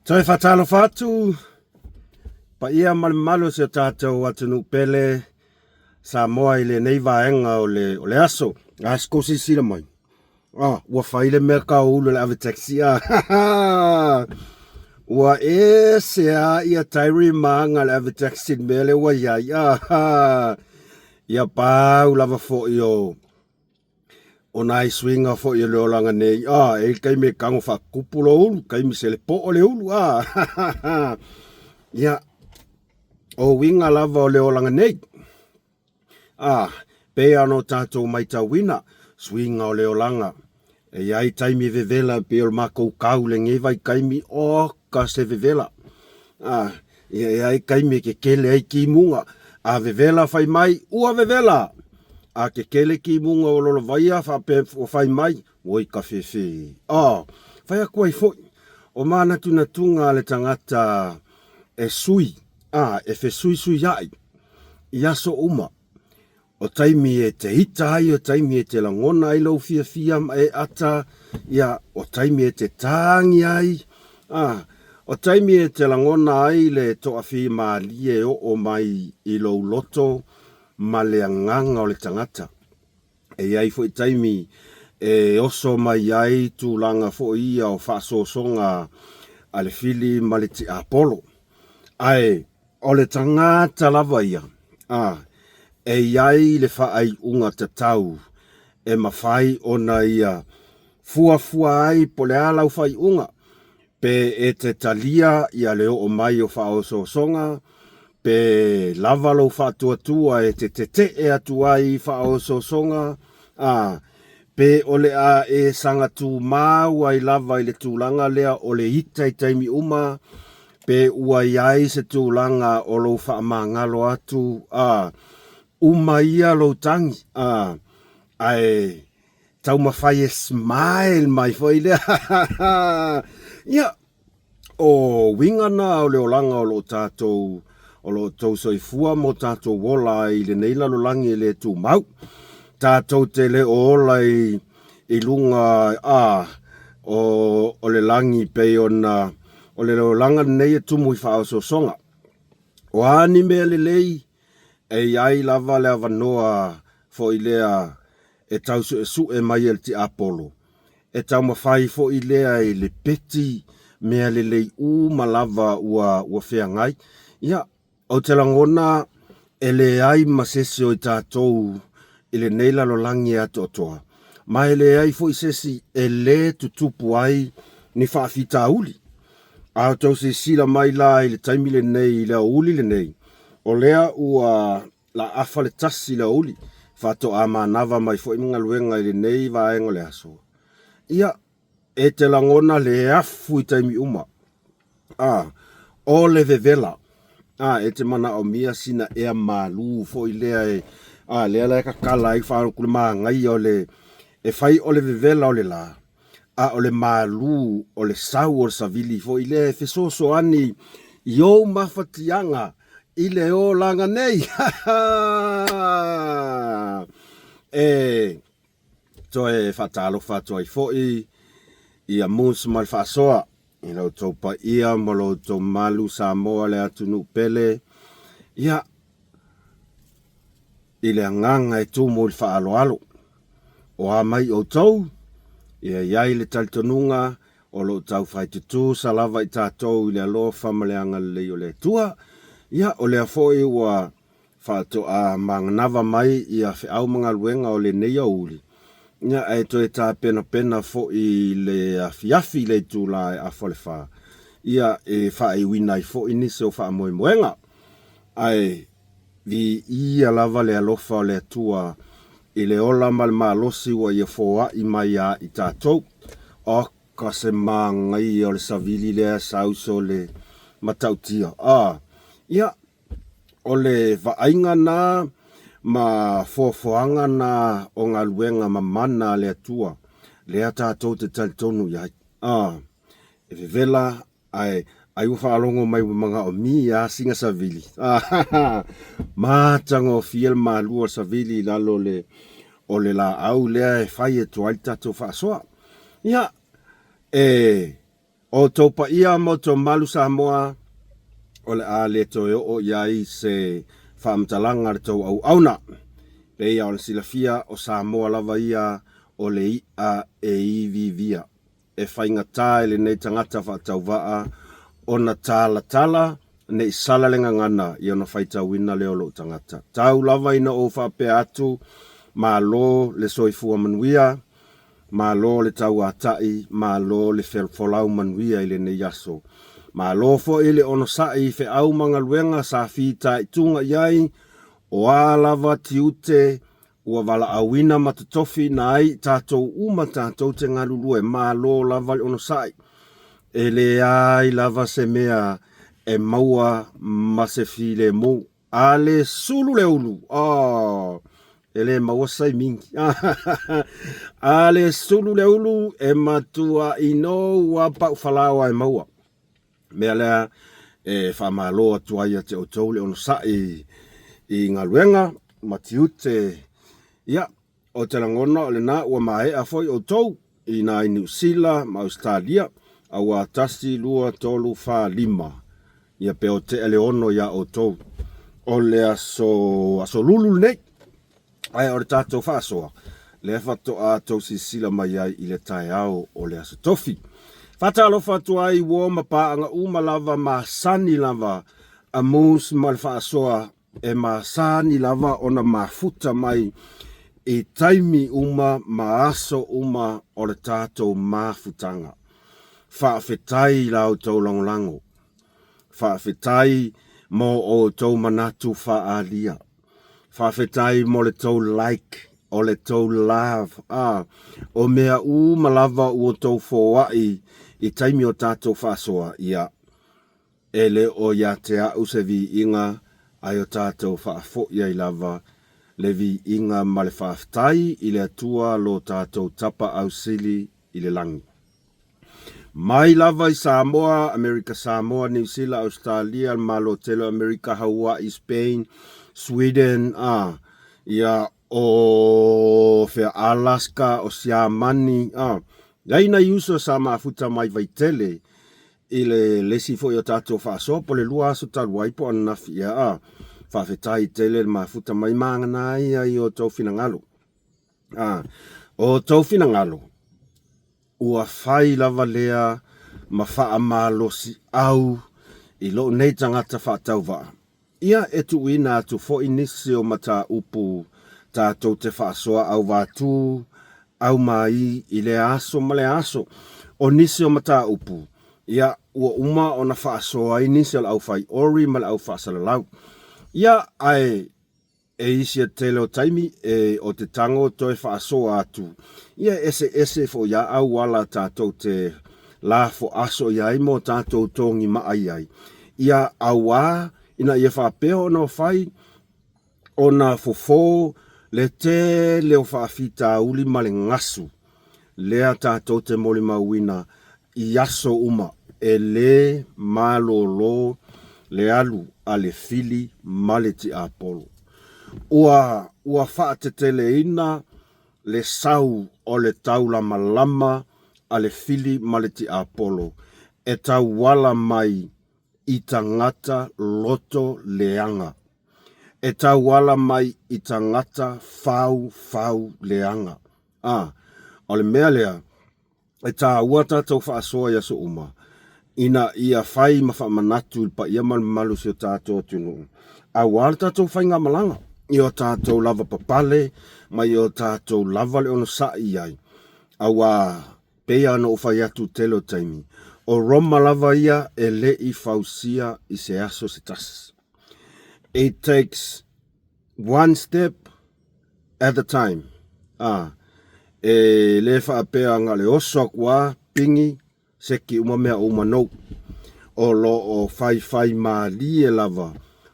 Toi fatalo fatu, pa ia malo se tātou atunu pele, sa moa i le nei vaenga o le aso, asko si sila mai. Ua whaile mea ka ulu le ave taxi ua e se a ia tairi maanga le ave taxi mele ua iai, ia pau lava fo i o nai swinga fo i le olanga nei, e kai me kango fa kupulo ulu, kai mi se le po o le ulu, ia, o winga lava o le olanga nei, pe ano tātou mai tau wina, swinga o le olanga, e iai taimi vevela pe o mako kau le ngevai kaimi o ka se vevela, iai kaimi ke kele ai ki munga, a vevela fai mai, ua vevela, a ke kele ki munga o lolo vaia fa pe o fai mai oi ka fefe fai a kuai foi o mana tuna tunga le tangata e sui e fe sui sui ai ia so uma o taimi e te hita ai o taimi e te langona ai lo fia fia e ata ia o taimi e te tangi ai o taimi e te langona ai le toa fi malie o mai i lo loto ma le anganga o le tangata. E iai fo i taimi e oso mai ai tūlanga fo ia o whaasosonga a le fili ma le ti Apollo. Ai, o le tangata lava ia. E iai le whaai unga tatau e mawhai ona ia fua ai po le alau whai unga. Pe e te talia ia leo o mai o whaososonga pe lavalo fatuatua e te e atuai whaososonga, pe ole a e sanga tu mau ai lava i le tūlanga lea o le ita i taimi uma, pe ua iai se tūlanga o lo whaamangalo atu, uma ia lo tangi, ai tau mawhai e smile mai foi lea, ia, o wingana o le olanga o lo tātou, o lo tau soifua mo tātou wola i le neila lo langi le tū mau. Tātou te le ola i lunga o le langi pei ona o le langa nei e tumu i whao so songa. O ani mea le lei e iai lava le avanoa fo i lea e tau su e mai el ti Apollo. E tau mawhai fo i lea i le peti mea le lei malava ua whea ngai. Ia, o te langona e le ai masesi o i tātou i le neila lo langi ato toa. Ma e le ai fo i sesi e le tutupu ai ni whaafita uli. A tau se sila mai la i le taimi le nei i le uli le nei. O lea ua la afa le tasi le uli. Fato a manava mai fo i mga luenga i le nei vaenga le aso. Ia, e te langona le afu i taimi uma. O le vevela. E te mana o mia sina ea malu fo i lea lea lea kakala i whaaro kule maa ngai o le e whai o le vevela o le la. O le malu o le sau o le savili fo i lea e fesoso ani i o mawhatianga i le o langa nei. To e whatalo whatoa i fo i a mūs mai whasoa. I lau tau pa ia, mo lau tau malu sa moa le atunu pele. Ia, i le anganga e tū mo i whaalo alo. O a mai o tau, ia iai le talitonunga, o lau tau whaitutu sa lava i tātou i le aloa whamaleanga le o le tua. Ia, o le a foi ua whaato a manganava mai i a whiau mga luenga o le neia uli. Ia e to e tā pena fo i le fiafi le tūla e a whalefa. Ia e wha e winai fo i nise o wha moe moenga. Ai, vi ia lava le alofa o le atua i le ola mal malosi wa ia foa i mai a i tātou. O ka se mangai o le savili le sauso le matautia. Ia, o le vaainga na ma fofoanga na o ngā luenga ma mana le atua, le tātou te talitonu iai. E vevela, ai uwha alongo mai mga o mi a singa savili. Mātango fiel ma lua savili lalo o le la au lea e whai e tuai tātou whaasoa. Ia, O tau pa ia mo tau malu Samoa, o le a le to o iai se whaamtalanga le tau au auna. Pea o le silafia o Samoa lava ia o le ia e ivivia. E whainga tā ele nei tangata whaatau waa o na tala nei sala lenga ngana i ona whaitau wina leo lo tangata. Tau lava ina o whapea atu, ma lo le soifua manuia, ma lo le tau atai, ma lo le folau manuia ile ne yaso. Ma lo fo ile ono sai fe au manga luenga sa fita itunga iai, o a lava tiute, ua wala awina matatofi na ai tātou uma tātou te ngalulue, ma lo lava le ono sai. Ele ai lava se mea e maua ma se file mo. Ale sulu le ulu. Ele maua sai mingi. Ale sulu le ulu e matua ino ua pau falawa e maua. Mea lea e whamaloa tuaia te o tau le ono sai i ngaluenga matiute. Ia, o te langona o le na ua mae a foi o tau i na i New Zealand ma Australia a ua tasi lua tolu wha lima. Ia pe o te ele ono ia o tau. O le aso lulu nei. Ai o le tātou whaasoa. Le whato a tau si sila mai ai i le tae au o le aso tofi. Whatalo whatu ai wo mapaanga umalava ma sani lava a mus ma le whaasoa e ma sani lava ona mafuta mai e taimi uma ma aso uma o le tātou mafutanga. Whaafetai lau tau langolango. Whaafetai mo o tau manatu whaalia. Whaafetai mo le tau like, o le tau love. O mea malava o tau fōwai i taimi o tātou whaasoa ia. Ele o ia te au se vi inga ai o tātou whaafo ia i lava. Le vi inga ma le whaafetai i le atua lo tātou tapa au sili i le langi. Mai lava i Samoa, Amerika Samoa, New Zealand, Australia, malo telo Amerika, Hawaii, Spain, Sweden, ia o fea Alaska, o Siamani, Gaina iuso sa mafuta mai vaitele, i le lesi fo i o tātou whaasoa, po le lua aso talu waipo anafi, whaafetai tele mafuta mai mangana ia i o tau finangalo. O tau finangalo. Ua whai lava lea ma wha malosi au i lo nei tangata whaatau waa. Ia e tu ina atu fo inisi o mata upu tātou te whaasoa au wātū au mai i le aso ma le aso o nisi o mata upu. Ia ua uma o na whaasoa i nisi al au whai ori ma le au whaasalalau. Ia ai e isi a tele o taimi e o te tango toi whaasoa atu. Ia ese fo ia au wala tātou te la fo aso iai mo tātou tongi maai ai. Ia au wā ina ia whapeo no whai o na fofo le te leo whaafita uli ma le ngasu. Lea tātou te moli mauina i aso uma e le malolo le alu a le fili ma le ti apolo. Ua whaatetele ina le sau o le taula malama a le fili maleti apolo. E tau wala mai i tangata loto leanga. E tau wala mai i tangata fau leanga. O le mea lea, e tā uata tau whaasoa ia so uma. Ina ia whai ma whamanatu pa ia malu si o tātou tunu. A wala tātou whai ngā malanga. I o tātou lava papale, mai o tātou lava le ono sai ai. Awa pea no whai atu telo taimi. O roma lava ia e le I fausia I se aso se tas. It takes one step at a time. E le whaapea ngā le osok wā, pingi, seki umamea umanou. O lo o whai maa li e lava.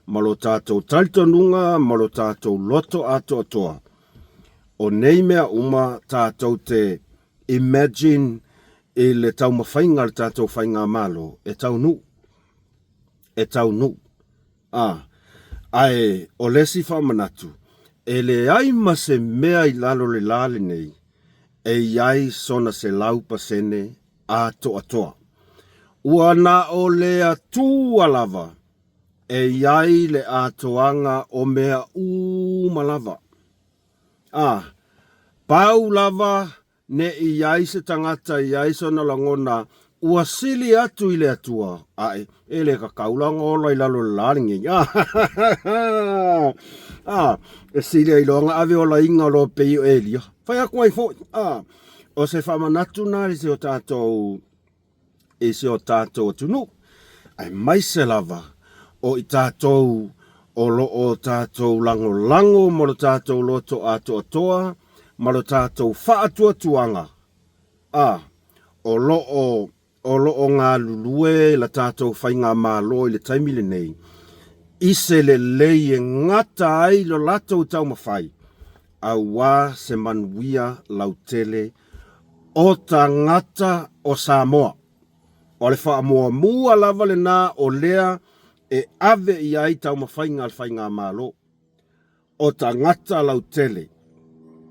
Malo tātou talitonunga, malo tātou loto ato atoa. O nei mea uma tātou te imagine e le tau mawhainga le tātou whainga malo. E tau nu. E tau nu. Ai, o lesi whamanatu. E le ai ma se mea I lalo le lale nei. E iai sona se lau pasene ato atoa. ua na o lea tua lava, e iai le atoanga o mea malava. Pau lava ne iai se tangata iai sona langona ua sili atu i le atua. Ele ka kaulanga ola i lalo laringi. E sili ai longa ave ola inga lo pei o elia. Whai aku ai fo. O se whamanatu nā i se o tātou e se o tātou tunu. Ai mai se lava o i tātou o lo o tātou lango mo lo tātou loto ato atoa. Ma lo tātou whaatua tuanga. O lo o ngā lulue la tātou whainga mālo i le taimile nei. Ise le lei e ngata ai lo latou tau mawhai. A wā se manuia lautele o ta ngata o Samoa. O le wha mua lava le nā o lea e ave i ai tau mawhainga al whainga mālo. O ta ngata lautele.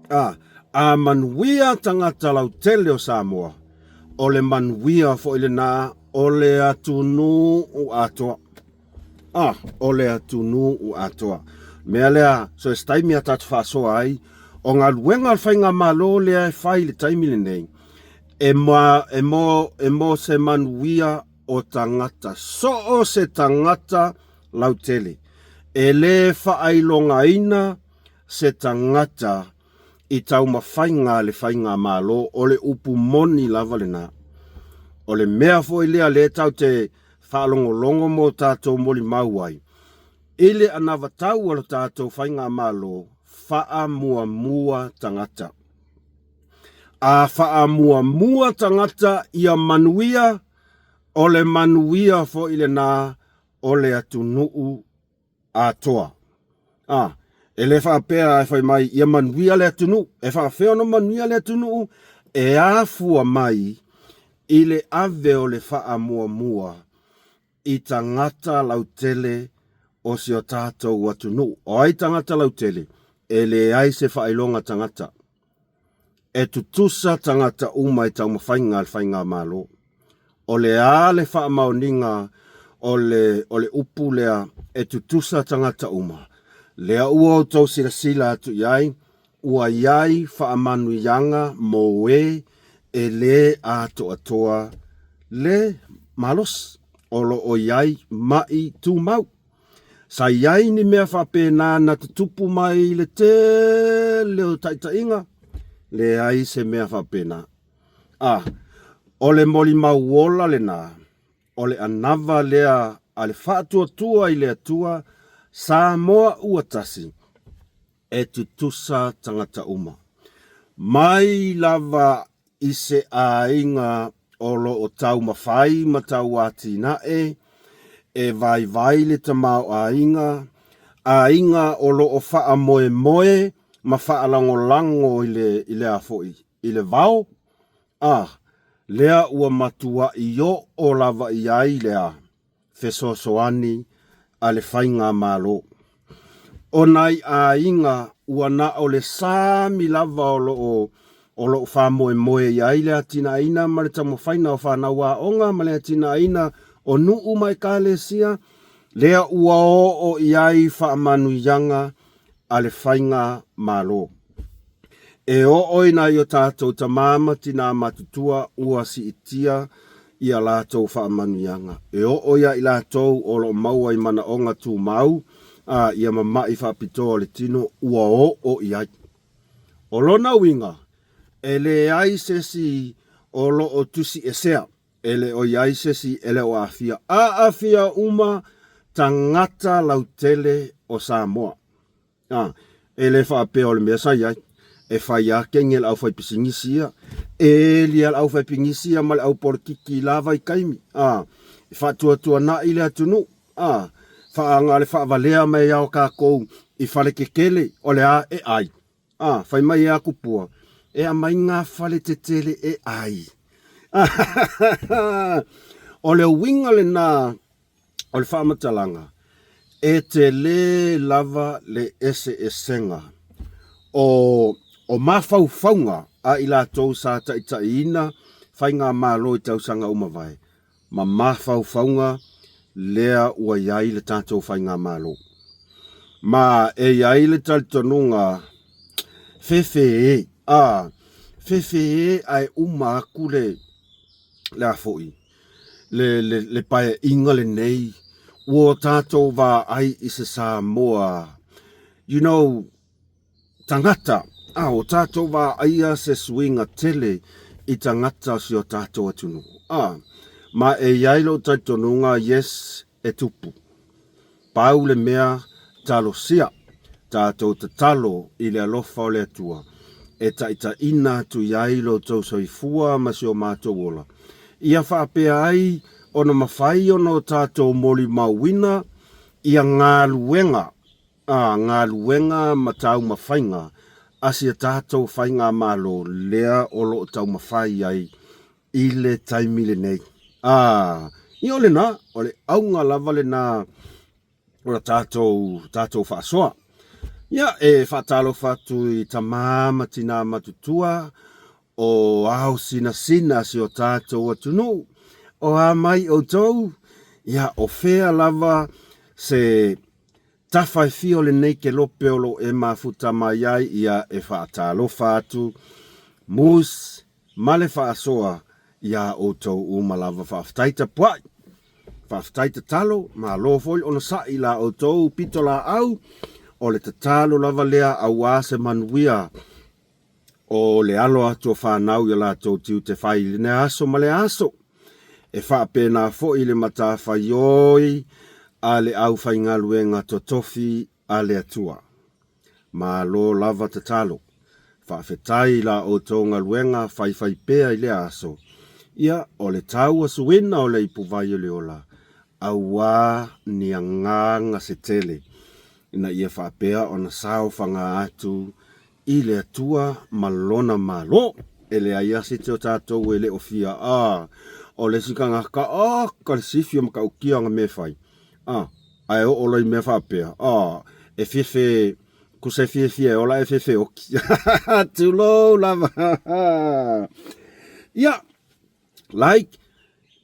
A manuia tangata lautele o Samoa. O le manuia fo ile nā o le atunu u atoa. O le atunu u atoa. Mea lea, so e staimi a tatu whasoa ai, o ngā luenga al whainga mālo lea e whai le taimile nei. E mo se manuia o tangata. So o se tangata lautele. E le whaailonga ina se tangata i tau mawhainga le whainga mālo o le upu moni lava le nā. O le mea fo i lea le tau te whaalongolongo mo tātou moli mauai. Ile anawa tau alo tātou whainga mālo wha mua tangata. A wha mua tangata ia manuia o le manuia fo ile nā o le atunuu atoa. E le wha pēra e whai mai ia manuia le atunu. E wha wheo no manuia le atunu e āfua mai i le ave o le wha mua i tangata lautele o si o tātou atunu. O ai tangata lautele e le ai se whailonga tangata. E tutusa tangata umai tau mawhainga al whainga mālo. O le ale wha maoninga o le upu lea e tutusa tangata uma. Lea ua o tau sila atu iai, ua iai wha amanu ianga mo e le ato atoa le malos. Olo o iai mai tu mau. Sa iai ni mea wha pēnā na te tupu mai le te leo taitainga. Le ai se mea wha pēnā. O le moli mauola le nā. O le anava lea a le whaatua tua i le atua. Samoa uatasi e tutusa tangata uma. Mai lava ise a inga olo o tau mawhai ma tau ati nae. E vai le tamau a inga olo o wha moe ma wha lango i le afoi. I le vau. Lea ua matua i o lava i ai lea. Fesosoani a le whainga mālo. O nai a inga ua na o le sāmi lava o lo wha moe i ai lea tina ina ma le tamo whaina o whanau a onga ma lea tina ina o nuu mai ka le sia. Lea ua o i ai wha manu ianga a le whainga mālo. E o ina i o tātou ta māma tina matutua ua si itia i a lātou wha manu ianga. E o ia i lātou o lo maua i mana onga tū mau, i a mamai wha pitoa le tino ua o i ai. O lona winga, e le ai sesi o lo o tusi e sea, e le o iai sesi e le o afia. A afia uma tangata lautele o Samoa. E le wha peo le mea sa iai. E whai a kengel au whai pisingisia. E lia au whai pingisia male au porkiki lava i kaimi. E whaatua na i le atunu. Whaanga le whaavalea mai au kākou i whale kekele o le a e ai. Whai mai e a kupua. E a mai ngā whale te tele e ai. O le winga le nā o le whaamatalanga. E te le lava le ese e senga. O mawhauwhaunga a i la tau sa taitai ina whai ngā mālo i tau sanga umawai. ma mafaufaunga lea ua iai le tātou whainga malo. Ma e iai le talitonunga fefe fefe ai uma aku le afoi. Le pae inga le nei. Ua tātou wā ai isa sa moa. You know, tangata. O tātou wā aia se swinga tele I tangata si o tātou atunu. Ma e iailo taitonunga yes e tupu. Pau le mea talo sia. Tātou te talo I le alofa o le atua. E taita ina tu iailo tau soifua ma si o mātou ola. Ia whaapea ai ona mawhai ono tātou moli mauina ia ngā luenga. Ngā luenga ma tau mawhainga. Asia tātou whainga malo lea olo tau mawhai ai I le taimi le nei. I ole na, ole aunga lava le na ora tātou whaasoa. Ia e whaatalo whatu I tamama tina matutua o au sina si o tātou atunu. O a mai o tau, ia o whea lava se tawhai fio le nei ke lope olo e mafuta mai ai ia e whaatalo whatu. Mus, male whaasoa, ia o tau umalava whaaftaita puai. Whaaftaita talo, ma lo foi ona sai la o tau pitola au, o le tatalo lava lea au ase manuia. O le alo atu o whanau ia la tau tiu te whai le aso ma le aso. E whaapena fo I le mata whaioi, a le au whaingaluenga to tofi a le atua. Ma lo lava te talo. Whaafetai la o tonga luenga whai pea I le aso. Ia o le tau a suena o le ipuvai o le ola. Aua ni a nganga se tele. Ina ia whaapea o na sao whanga atu I le atua malona malo. E le aia se te o tātou e le ofia. O le sikanga ka ka le sifio maka ukia nga me whai. Ai o oloi me whapea. E fefe, kuse fefe ola e fefe oki. Too low lava. Yeah. Like,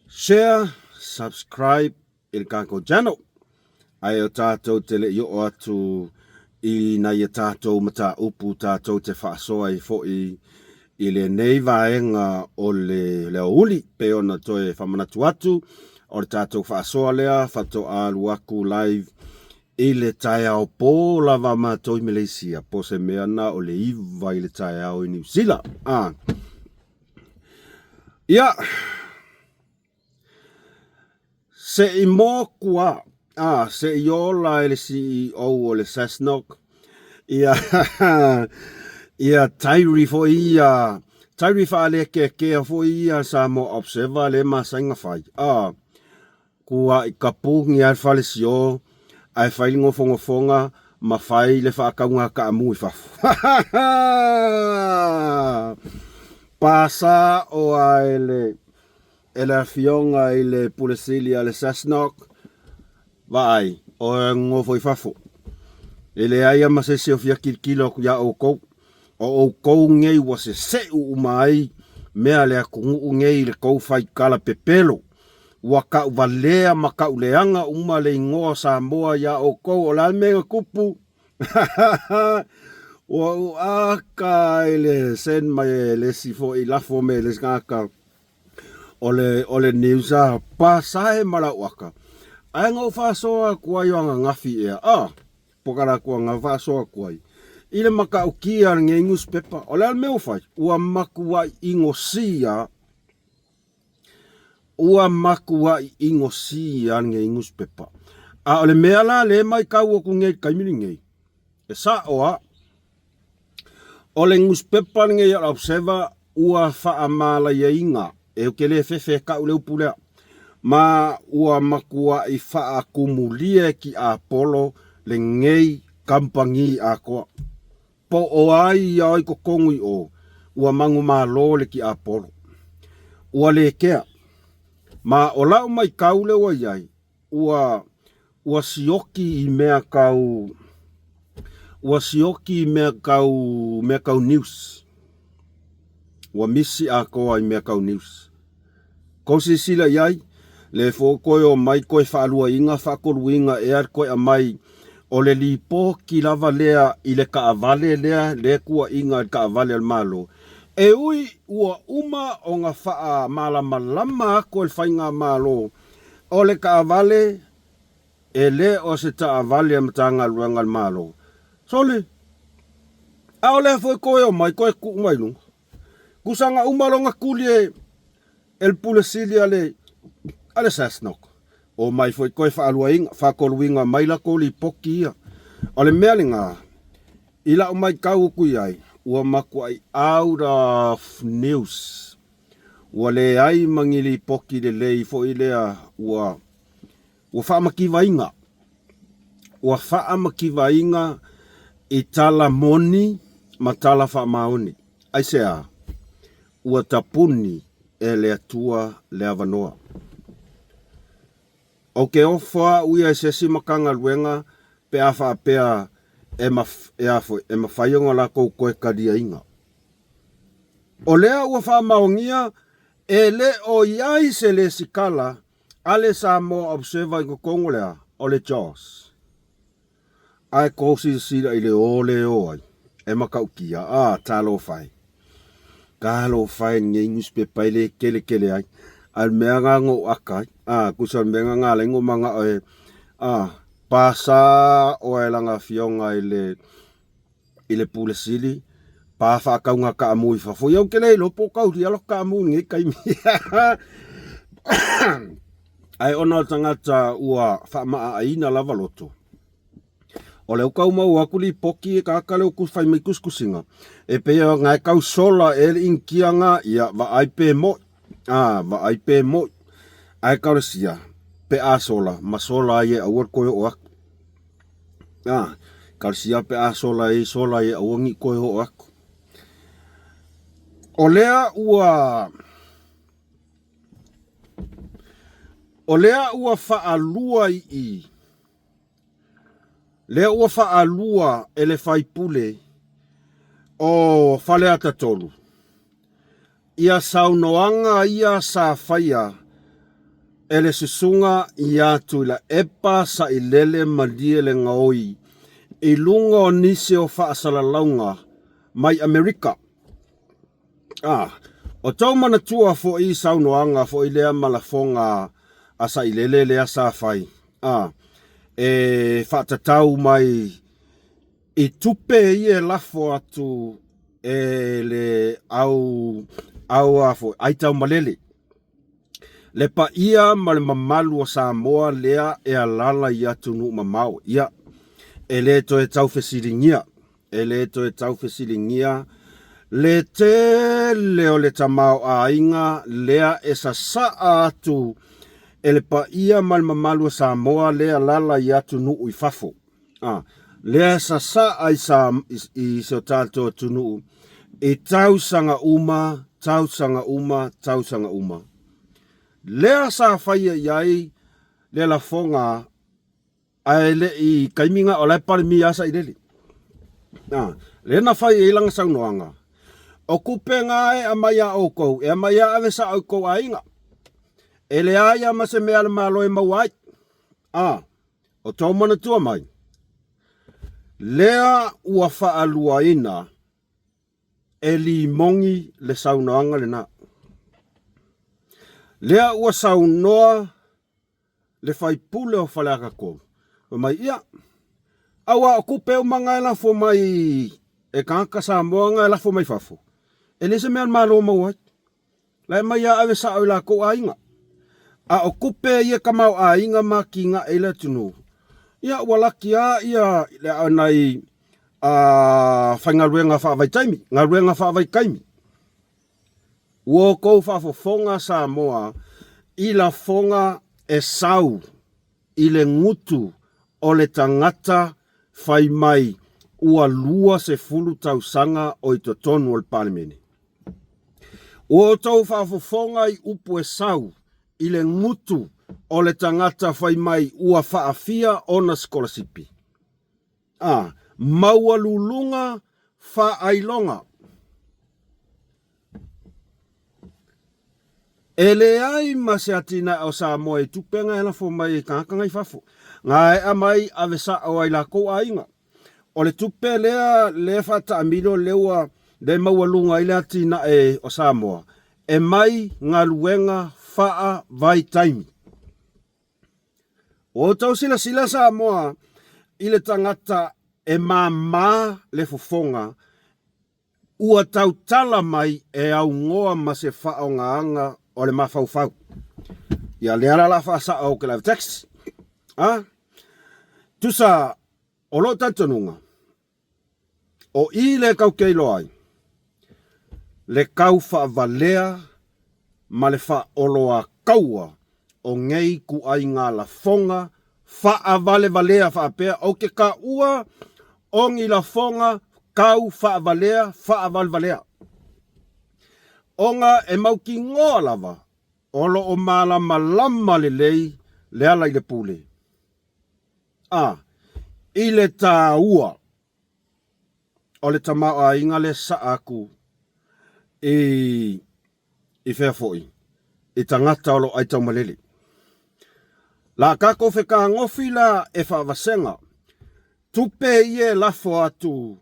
share, subscribe il kako channel. Ai o tātou te le I o atu I na ia tātou mata upu tātou te whaasoa I fo'i I le nei vaenga o le uli pe ona toe whamanatu atu o le tātou whaasoa lea whato alu aku live I le tae au pō lava mātou I Malaysia po se mea na o le iwa I le tae au I New Zealand. Ia se I mō kua se I ola I le CEO o le Sasnok ia ia tairi fo ia tairi fa le ke fo ia sa mo observa le masainga fai kua I kapungi al fale sio ai fai ngofonga ma fai le fa kaunga ka mu fa pasa o ele fionga ile pulesilia le Sasnok vai o ngofo fafo ele ai ma se ofia kilo ya o kou ngei wa se u mai mea le ku ngei le kou fai kala pepelo wa ka valea ma ka uleanga uma le ngoa sa moa ya o kou o la mega kupu o aka ele sen mai le sifo I lafo me le skaka ole newsa pasae mala waka ai ngau fasoa kua yoanga ngafi pokara kua ngau fasoa kuai ile maka ukia nge newspaper ole al meu fai ua makua ingosia nge newspaper ole meala le mai kau ku nge kaimini nge e sa oa ole newspaper nge ya observer ua fa amala ya inga e ukele fefe ka ule upulea ma ua makua I faa akumulie ki Apollo le ngei kampangi ako po o ai ai ko kongui o ua mangu malo le ki Apollo ua le kea ma o lau mai kaule wa iai ua sioki I mea kau news ua misi ako ai mea kau news ko sila iai le fo koe o mai koe whaalua inga, whakolu inga e ar koe a mai o le li po ki lava lea i le ka avale lea le kua inga ka avale al malo. E ui ua uma o ngā wha malama lama ko le whainga malo o le ka avale e le o se ta avale amtanga luanga al malo. Sole, a o le fo koe o mai koe ku mai lunga. Kusanga umalonga kulie el pulesili ale sasnok. O mai foi koe whakoluinga mai la ko li poki ia. O le mealinga, ila o mai kau kui ai, ua maku ai out of news. Ua le ai mangili poki le lei fo ilea ua whaamakiwa inga. Ua whaamakiwa inga i tala moni ma tala whaamaoni. Ai sea, ua tapuni e le atua le avanoa. O ke ofa uia e sesi makanga luenga pe awha pea e mawhaionga la kou koe kadia inga. O lea ua wha maongia e le o iai se le sikala ale sa mo observa i kukongo lea o le Jaws. Ai kousi sira i le ole oai e makaukia talo fai. Kalo fai nge newspaper ile kele ai. Al mea ngā ngō akai, kusal mea ngā lengo manga oe, pasa o e langa fionga ile pule sili, pa whakaunga ka amui whafo, iau kele lopo kauri alo ka amui nge kaimi. Ai ona tangata ua whamaa aina lava loto. O leo kau mau akuli poki e kakale o kuswhai mai kuskusinga. E pea ngai kau sola e inkianga ia wa aipe mo. Va ai pe mo ai kausia pe a sola ma sola ye awor ko o ak kausia pe a sola ye awangi ko o ak olea ua fa alua i le ua fa alua ele fai pule o fale ata tolu. Ia saunoanga ia sa faya ele susunga ia tu la epa sa ilele malie le ngaoi i lunga o nise o whaasala mai Amerika. O tau mana tua fo i saunoanga fo i lea malafonga a sa ilele lea sa fai. E whaatatau mai i tupe i e lafo atu e le au afo aitau malele le pa ia ma le mamalu o Samoa lea e alala ia tunu mamau ia ele to e tau fesilingia le te leo le tamau a inga lea e sa atu ele pa ia ma le mamalu o Samoa lea lala ia tunu i fafo lea sa ai sa i so tato tunu e tau sanga uma. Lea sa faya iai le la fonga ai le i kaiminga o lai pare mi asa i lele. Le na faya ilang saunoanga. O kupe nga e amaya o kou, e amaya ave sa o kou a inga. E le aia ma se mea le malo e mawai. O tau mana tua mai. Lea ua faalua ina e li mongi le saunoanga le na. Lea ua saunoa le fai pule o whaleaka kou. Mai ia, awa o kupe o manga e lafo mai e kanka sa moanga e lafo mai fafo. E lese mea malo o mawai. Lai mai a ave sa o la kou a inga. A o kupe ia kamau a inga ma ki nga e le tunu. Ia walaki a ia le anai fai ngaruenga whaavai taimi, ngaruenga whaavai kaimi. Ua kou whaafofonga sa moa, i la fonga e sau, i le ngutu o le tangata whai mai, ua lua se fulu tausanga o i totonu o le palemene. Ua tau whaafofonga i upu e sau, i le ngutu o le tangata whai mai, ua whaafia o na skolasipi. Maua lulunga wha ailonga. Ele ai masiatina o Samoa e tupenga ela fo mai kankangai fafo. Ngai amai avesa o ai la ko ainga. O le tupe lea le fata amilo lewa le mawalunga ile atina e o Samoa. E mai ngaluenga faa vai taimi. O tau sila Samoa ile tangata e mama le fofonga ua tau tala mai e au ngoa ma se faa o ngaanga o le mafaufau. Ia leara la faa sa au ke la taxi. Tusa o lo tantanunga. O i le kau keilo ai. Le kau faa valea ma le faa oloa kaua o ngei ku ai ngā la fonga faa valea faa pea o ke ka ua o ngi la fonga kau faa valea. Onga e mauki ngoa lava olo o malama le lei le ala i le pule. I le tā ua o le tamau a inga le saaku i whea foi. I tangata olo ai tau malele. La kako wheka ngofi la e whaavasenga. Tupe ie lafo atu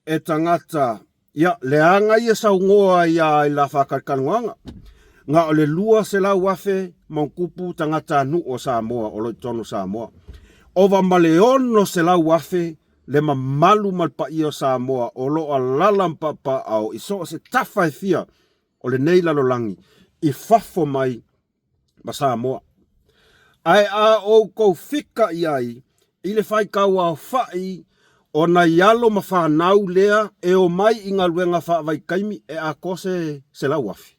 e tangata ia leanga ia saungoa ia i la whakarkanuanga. Nga o le lua se la wafe maukupu tangata nu o Samoa o lo tono Samoa. Ova maleono se la wafe le mamalu malpai o Samoa o lo alalam papa au iso se tafai fia o le nei lalolangi i fafo mai ma Samoa. Ai a o kou fika iai i le whai kaua whai o na ialo ma whanau lea e o mai inga luenga whaavai kaimi e a kose se la wafi.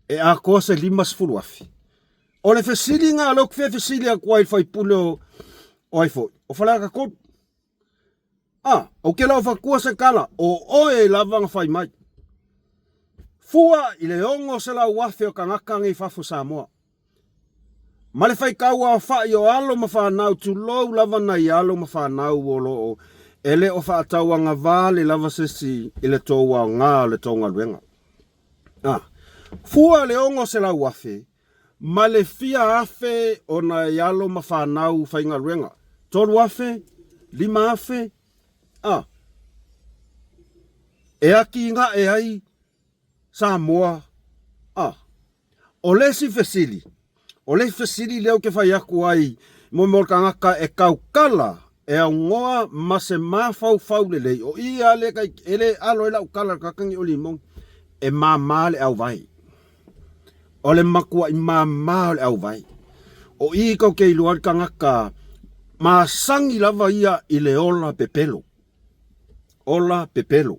E a kose limas fulu wafi. O le fesili ngā lok fesili a kuai whai pule o ai fo. O whalaka kodu. O ke lau whakua se kala o oe lavanga whai mai. Fua i le ongo se la wafi o kangakangi fafu Samoa. Ma le whai kaua whai o alo ma whanau tu lou lava na i alo ma whanau o loo. Ele o whaatau anga vale lava sesi ile tōua o ngā le tōnga luenga. Fua le ongo se la wafi. Ma le fia afe o na i alo ma whanau whainga luenga. Tolu afe, lima afe. E aki nga e ai Samoa. O lesi fesili. O le fesili leo ke whai aku ai mo ngaka e kaukala e au ngoa ma se mafau le lei. O i ale kai ele alo ela ukala kakangi o limong e mama le au vai. O le makua i mama le au vai. O i kau ke iluar ka ngaka ma sangi lava ia i le ola pepelo. Ola pepelo.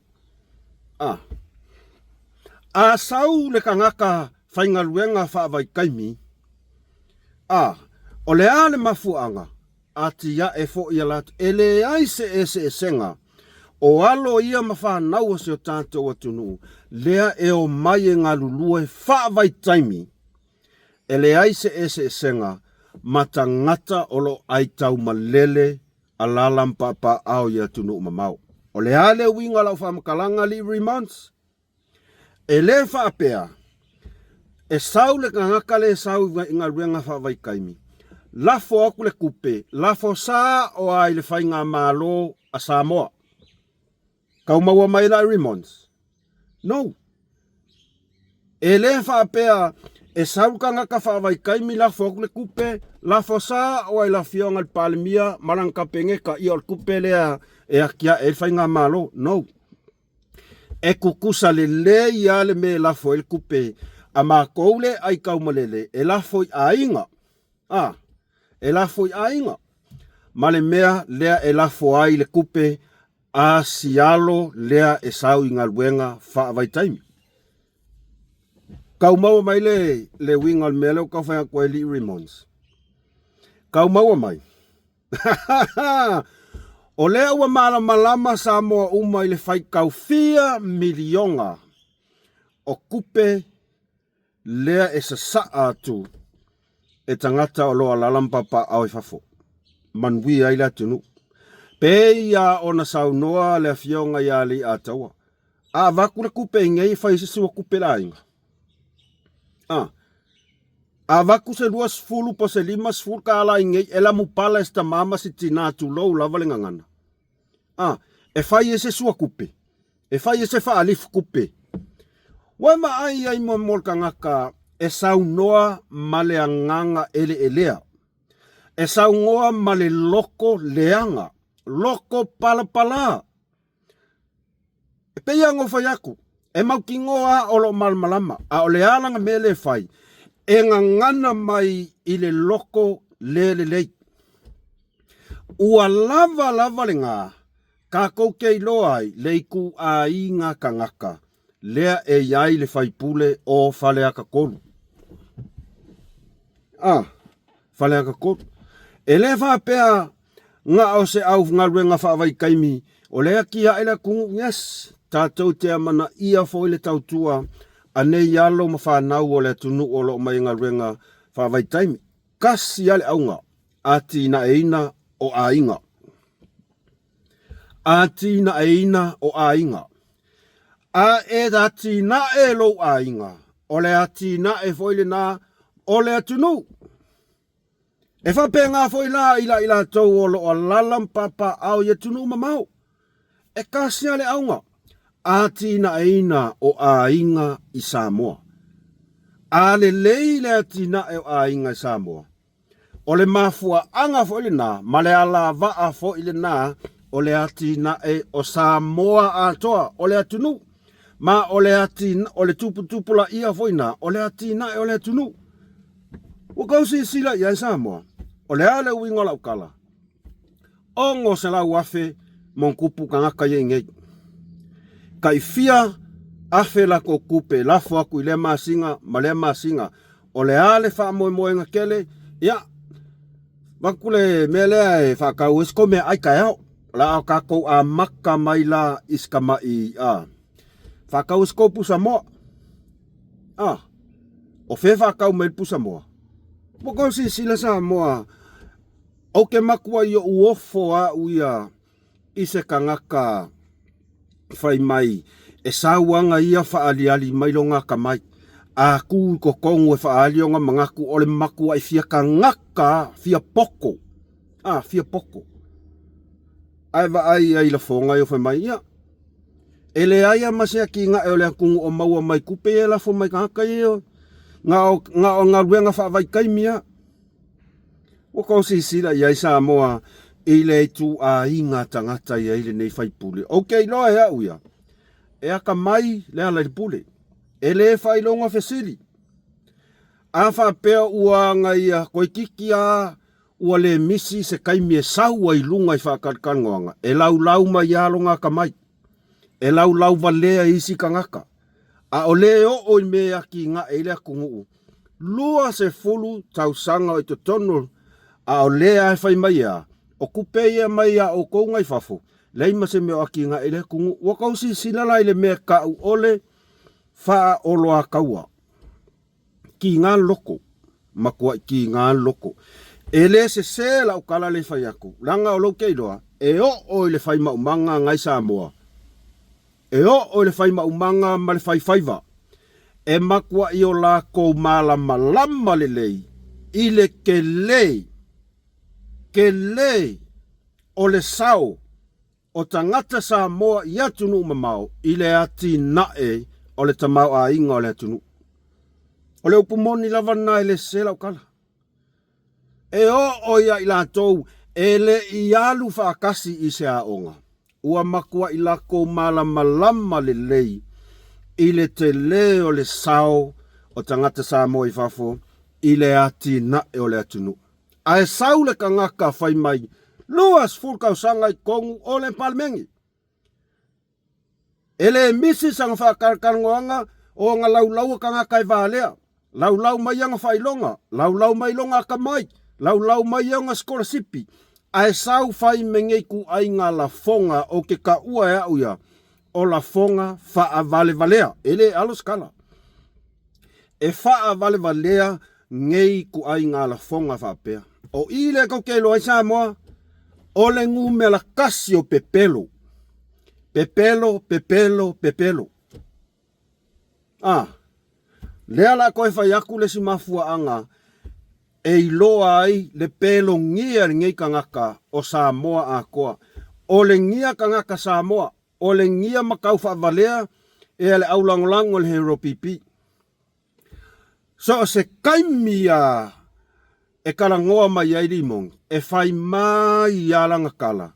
A sau le ka ngaka whainga luenga whaavai kaimi. O le ale mafuanga ati ya e fo ia latu ele ai se senga o alo ia mawhanau se o tātou atunu lea e o mai e ngā lulua e whaavai taimi ele ai se senga matangata olo ai tau malele alalam papa au ia tunu umamau. O le ale winga lau whamakalanga li remonts ele whaapea e sau le ngaka le sau inga ruenga whaavai kaimi. Lafo aku le kupe, lafo sa o ai le whainga malo a Samoa. Kau maua mai la Rimmons? No. E le whaapea e sau ka ngaka whaavai kaimi lafo aku le kupe, lafo sa o ai la fionga le palemia marangka pengeka i o le kupe lea e akia e le whainga malo? No. E kukusa le le ia le me lafo e le kupe. A mā koule ai kaumalele, e lafoi a inga. E lafoi a inga. Ma le mea lea e lafo ai le kupe a sialo lea e sau inga luenga whaavai taimi. Kau maua mai le winga le mele o kau whainga koe li Rimmons. Kau maua mai. O lea ua malama Samoa uma i le whai kau 4 milionga o kupe lea e sa atu e tangata o loa lalampapa au e fafo. Manui ai la tunu. Pe ia o na saunoa le fionga ia li ataua. A vaku le kupe ngei fai sisu o kupe la inga. Avaku se 20 po se 5 ka ala ingei ela mu pala esta mama si tina tu lo lava le ngangana. E fai ese sua kupe. E fai ese fa alif kupe. Wama ai mo molka ngaka e sau noa male anganga ele elea. E sau ngoa male loko leanga. Loko pala pala. E peia ngo fai aku. E mau ki ngoa olo malmalama. A ole alanga mele fai. E ngangana mai ile loko lele lei. Ua lava le ngā. Ka koukei loai leiku a inga kangaka. Lea e iai le faipule o fale aka kolu. Fale aka kolu. E le whapea nga o se au ngalwe nga whaavai kaimi. O lea kia ele kungu, yes. Tātou te amana ia fo ile tautua. Anei alo ma whanau o le tunu o lo mai ngalwe nga whaavai taimi. Kasi ale aunga. Ati na eina o a inga. Ati na eina o a inga. A e ati na e lo a inga. O le ati na e foile na o le atunu. E whape ngā foila ila tau o lo o lalam papa au ye tunu mamau. E kasi ale aunga. Ati na eina o a inga i Samoa. A le leile ati na e o a inga i Samoa. O le mafua anga foile na, ma le ala vaa foile na, o le ati na e o Samoa atoa, o le atunu. Ma o le ati, o le tupula ia foina, o le ati na e o le atunu. O kausi sila ia i Samoa. O le ale uingo lau kala. Ongo se lau afe, mon kupu kangaka ye ngei. Kai fia afe la ko kupe, lafo aku i le masinga, ma le masinga. O le ale wha moe nga kele, ia, makule melea e whakau esko mea aika eo. La au kako a maka mai la iska mai whakau esko pusa moa. O fe whakau mai pusa moa. Mokau si sila sa moa. O ke makua i o uofo a uia i se kangaka whai mai. E sauanga ia whaaliali mai longa ka mai. A ku ko kongu e whaalionga mangaku o le makua i fia kangaka fia poko. Fia poko. Ai wa ai la fonga i o whai mai ia. E le aia masea ki nga e o le kungu o maua mai kupe e la fo mai kangaka i o. Nga ruenga whaavai kaimia. O kau si sila i aisa moa i le tu a inga tangata i aile nei whaipule. Ok, loa e au ia. E aka mai le ala i pule. E le whailonga whesili. A whapea ua ngai a koe kiki a ua le misi se kaimi e sau ai lunga i whakarikangoanga. E lau mai alonga ka mai. E lau valea isi kangaka. A o le o i mea ki nga e le akungu. Lua se fulu tausanga o i te tono. A o lea e whai mai a. O kupe ia mai a o kou ngai whafo. Leima se mea aki nga ele kungu. Wakau si sinala ile mea ka u ole. Wha olo a kaua. Ki ngā loko. Makua ki ngā loko. E le se la o kala le whai aku. Langa o lau keiroa. E o ile whai maumanga ngai Samoa. E o ile whai maumanga ma le whai whaiva. E makua i o la kou malama lama le lei. Ile ke lei. Ke le o le sao o tangata Samoa i atunu mamau i le ati nae o le tamau a inga o le atunu. O le upumoni lava na le sela o kala. E o ia i la tou e le i alu whaakasi i se aonga. Ua makua i lako malama le lei i le te le o le sao o tangata Samoa i fafo i le ati nae o le atunu. A e saule ka ngaka whai mai, luas fulkau sanga i kongu o le palmengi. Ele misi sanga whakarangoanga o nga laulau ka ngaka i vālea. Laulau mai anga whailonga, laulau mai longa ka mai, laulau mai anga skorasipi. A e sau whai mengei ku ai ngā la fonga o ke ka ua e auia o la fonga wha vale valea. Ele alos kala. E wha vale valea ngei ku ai ngā la fonga whapea. O ile ko ke loa Samoa, o le ngu me la kasi o pepelo. Pepelo. Lea la koe whai aku le si mafua anga, e iloa ai le pelo ngia ngei kangaka o Samoa a koa. O le ngia kangaka Samoa, o le ngia makau whaavalea, e ale aulangolango le hero pipi. So se kaimia e kalangoa mai ai limong, e whai mai alanga kala.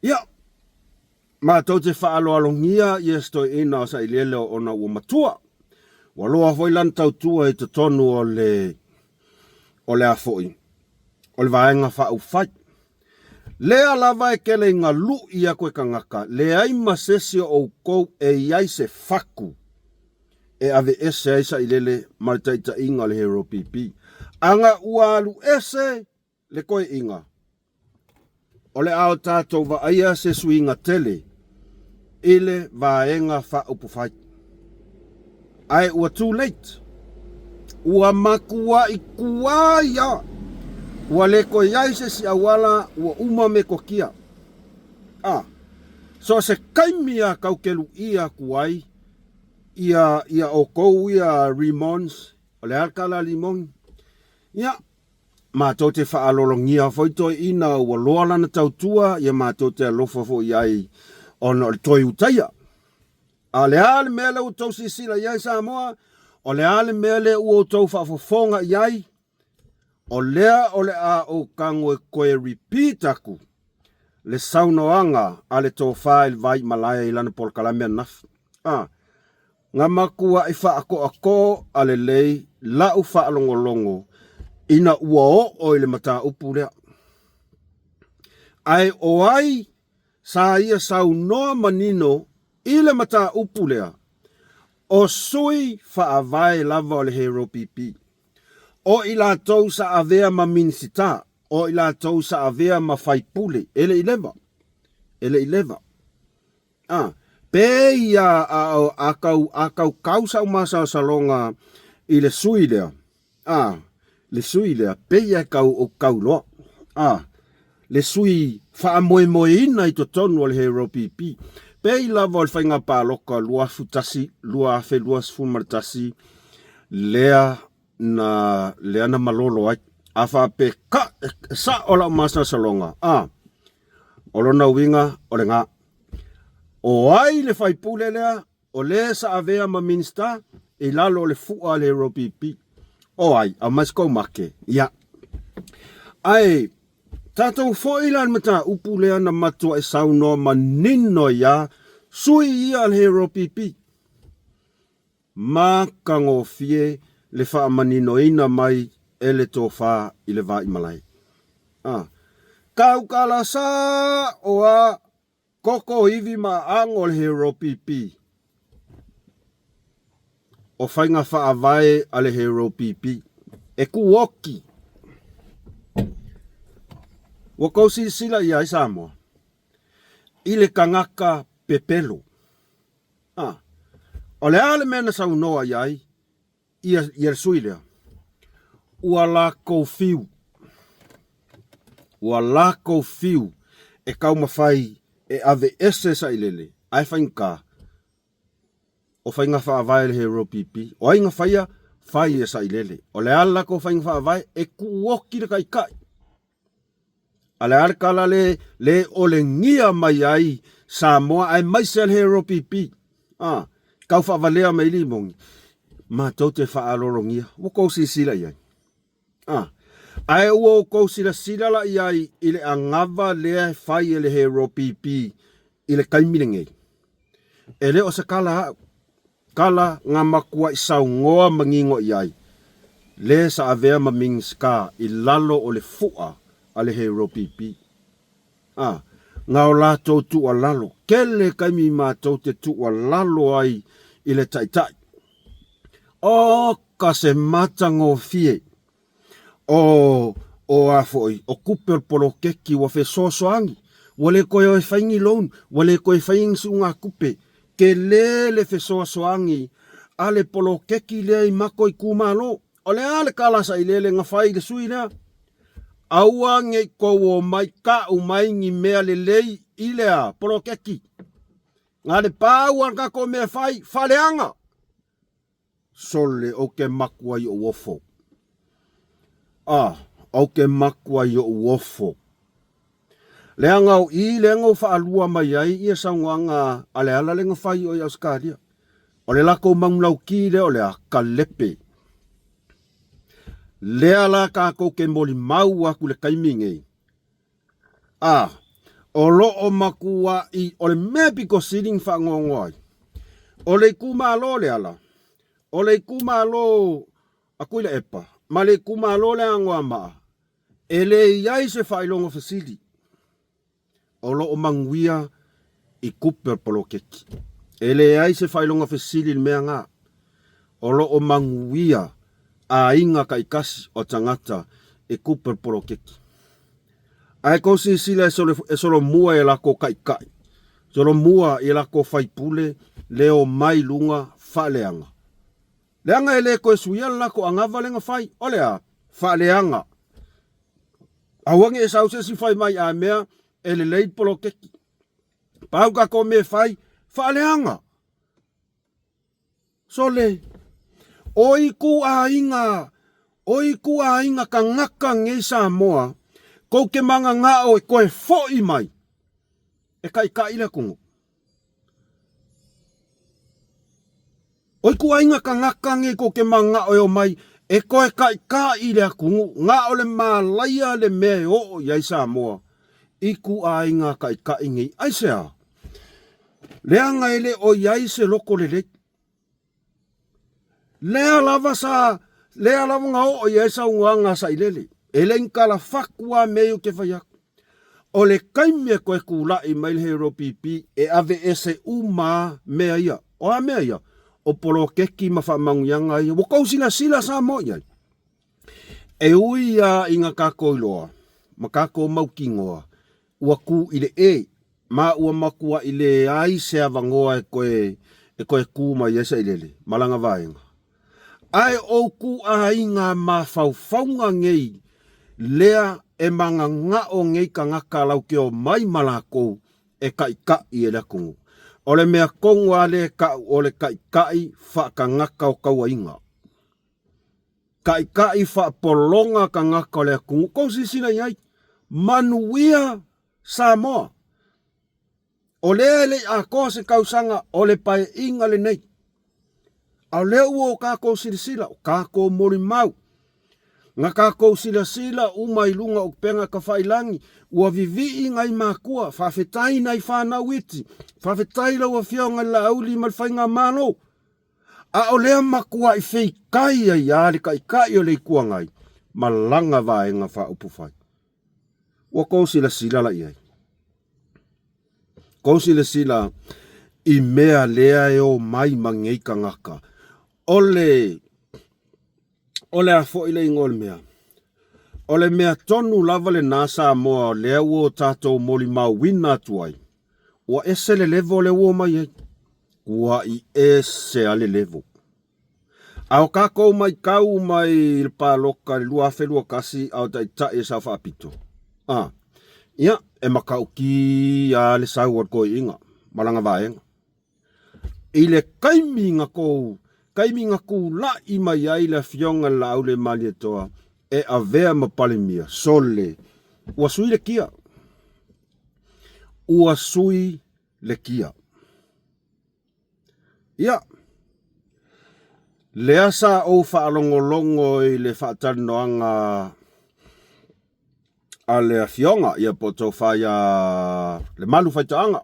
Ia, mātou te whaaloalongia, yes toi ina o sa ilele o na ua matua. Waloa hoi lan tau tua e te tonu o le afoi. O le vaenga whau whai. Lea lava e kele ngā lu ia koe kangaka. Le ai masesi o kou e iai se whaku. E ave ese aisa ilele maritaita inga le hero pipi. Anga ua alu ese le koe inga. O le ao tātou va aia se suinga tele. Ile vaenga whau pufai. Ai ua too late. Ua makua i kuaia. Ua leko iaise si awala ua uma me kokia. So se kaimia kaukelu ia kuai. Ia o kou ia Rimons. O le alkala limong. Ia. Mātou te whaalolongia whaitoi ina ua loalana tautua. Ia mātou te alofa fo iai. Ona le toi utaia. A le ale mele u tau sisila iai Samoa. O le ale mele u tau whaafofonga iai. O lea o le a o kango e koe repeat aku. Le saunoanga a le tō whael vai malaya i lana polkalamea naf. Ngā makua i whaako ako a le lei lau whaalongolongo. Ina ua o i le mata upu lea. Ai o ai sa ia saunoa manino i le mata upu lea. O sui whaavai lava o le hero pipi. O i la tau sa avea ma minisita. O i la tau sa avea ma whaipule. Ele i leva. Pe ia akau kausa o masa salonga i le sui lea. Le sui lea. Pe ia o kau loa. Le sui whaamoe ina i to tonu o le hero pipi. Pe i lava o le whainga pāloka lua futasi, lua afe, lua sfumartasi. Lea na malolo ai. Afa pe ka sa ola masa salonga. O lona winga o le ngā. O ai le whaipule lea, o le sa avea ma minista, e lalo le fua le hero pipi. O ai, a masko make. Ia. Ai, tātou foilan mata upu lea na matua e sauno manino ia, sui ia le hero pipi. Ma kangofie le wha manino ina mai e le tō wha i le vai malai. Kau kala sa o a koko iwi ma ango le hero pipi. O whainga wha avai a le hero pipi. E kuoki. Wakausi sila ia i Samoa. I le kangaka pepelo. O le ale mena sa unoa iai. Ia le suilea. Ua lako fiu. Ua lako fiu. E kau mawhai. E ave ese sa ilele. Ai whainka. O whainga wha avai le hero pipi. O ainga whaia. Whai e sa ilele. O le ala lako whainga wha avai. E kuoki le kai kai. Ale arkala le ole ngia mai ai Samoa ai mai se hero pipi. Kau whaavalea mai limongi. Ma tau te whaalolongia. Wako si sila iai. Ai ua o sila sila la iai ile angava lea whai ele hero pipi ile kaimiringei. Ele o sa kala ngā makua i sau ngoa mangingo iai. Le sa avea ma mingska i lalo o le fua. Ale hero pipi. Ngā o lātou tu a lalo. Kele kaimi mātou te tu a lalo ai i le taitai. O ka se matango fie. O afoi. O kupel polo keki wa fe sosoangi. Wale koe o e whaingi loun. Wale koe whaingi sunga kupe. Ke le fe sosoangi. Ale polo keki le i mako i kumalo. O le ale kalasa i lele ngā whai le sui lea. Aua nge kowo mai ka umai ngi mea le lei ilea polo keki. Ngā le pāua ka ko mea whai whaleanga. sole o ke makua i o wofo. O ke makua i o wofo. Leanga o I leanga o whaalua mai ai ia saunga ale ala lenga whai o i Australia. O le lako maunau ki le o le a kalepe. Lea la kako ke moli mau aku le kaimingei. O lo o makua I o le mepi ko siling whangongoai. O le kumalo le ala. O le kumalo aku le epa. Ma le kumalo le angoa maa. E le iai se whailongo fasili. O lo o manguia I kuper polo keki. E le iai se whailongo fasili le mea ngā. O lo o manguia a inga ka ikasi o tangata e kuper polo keki. Ai kosi sila e solo mua e lako kai kai. Solo mua e lako whaipule leo mai lunga whaleanga. Leanga e le koe suia lako angava lenga whai. Olea, whaleanga. Awangi e sause si whai mai a mea e le lei polo keki. Pau ka ko me whai, whaleanga. Sole, oi ku a inga ka ngaka ngei Samoa. Kou ke manga ngā o e koe fōi mai. E kai ka ila kungu. Oi ku ainga ka ngaka nge kou ke manga o e mai. E koe kai ka ila kungu. Ngā o le mālaia le me o iai Samoa. Iku ainga kai ka ingi. Aisea. Leanga ele o iai se loko le lek. Lea lava sa. Lea lava ngā o iai sa unga sa ilele. Ele nkala whakua meo ke whaiaku. O le kaimea koe kula I mail hero pipi e ave ese uma mea ia. O a mea ia. O polo keki ma whamangu yanga ia. Wakau sila sa mo iai. E ui a inga kako iloa. Ma kako maukingoa. Ua ku ile e. Ma ua makua ile ai se avangoa e koe kuma iesa ilele. Malanga vaenga. Ai o ku a inga ma whauwhaunga ngei. Lea e manga ngao ngei ka ngaka lau ke o mai malako e kai e la kungu. O le mea kongu ale ka o le kai wha ka ngaka o kaua inga. Kai wha polonga ka ngaka o le kungu. Kou sisina iai. Manuia Samoa. O lea le a koa se kausanga o le pae inga le nei. Au lea ua o kako silisila o kako mori mau. Nga kako sila umai lunga o penga ka whailangi. Ua vivi ngai makua. Whawhetai nai whanau iti. Whawhetai lau a whionga la auli malwhainga mano. A o lea makua I whei kai ai aale kai o lei kua ngai. Malanga vaenga wha upu whai. Ua kou sila la iai. Kou sila I mea lea e o mai mangei ka ngaka. Ole a fo ile ingol mea. Ole mea tonu lava le nasa moa lea uo tatou moli mau wina tuai. Ua ese le levo le uo mai e. Ua I ese ale levo. Au kako mai kau mai il paloka lua felua kasi au tai tae sa whapito. Ia, e makau ki a le sau at koe inga. Malanga vaenga. I le kaiminga kou. Kaiminga ku la I mai ai la fionga la au le mali toa e a vea mapalimia sole ua sui le kia. Ua sui le kia. Ia. Le asa o whaalongolongo I le whaatanoanga a le fionga ia poto whaia le malu whaitaanga.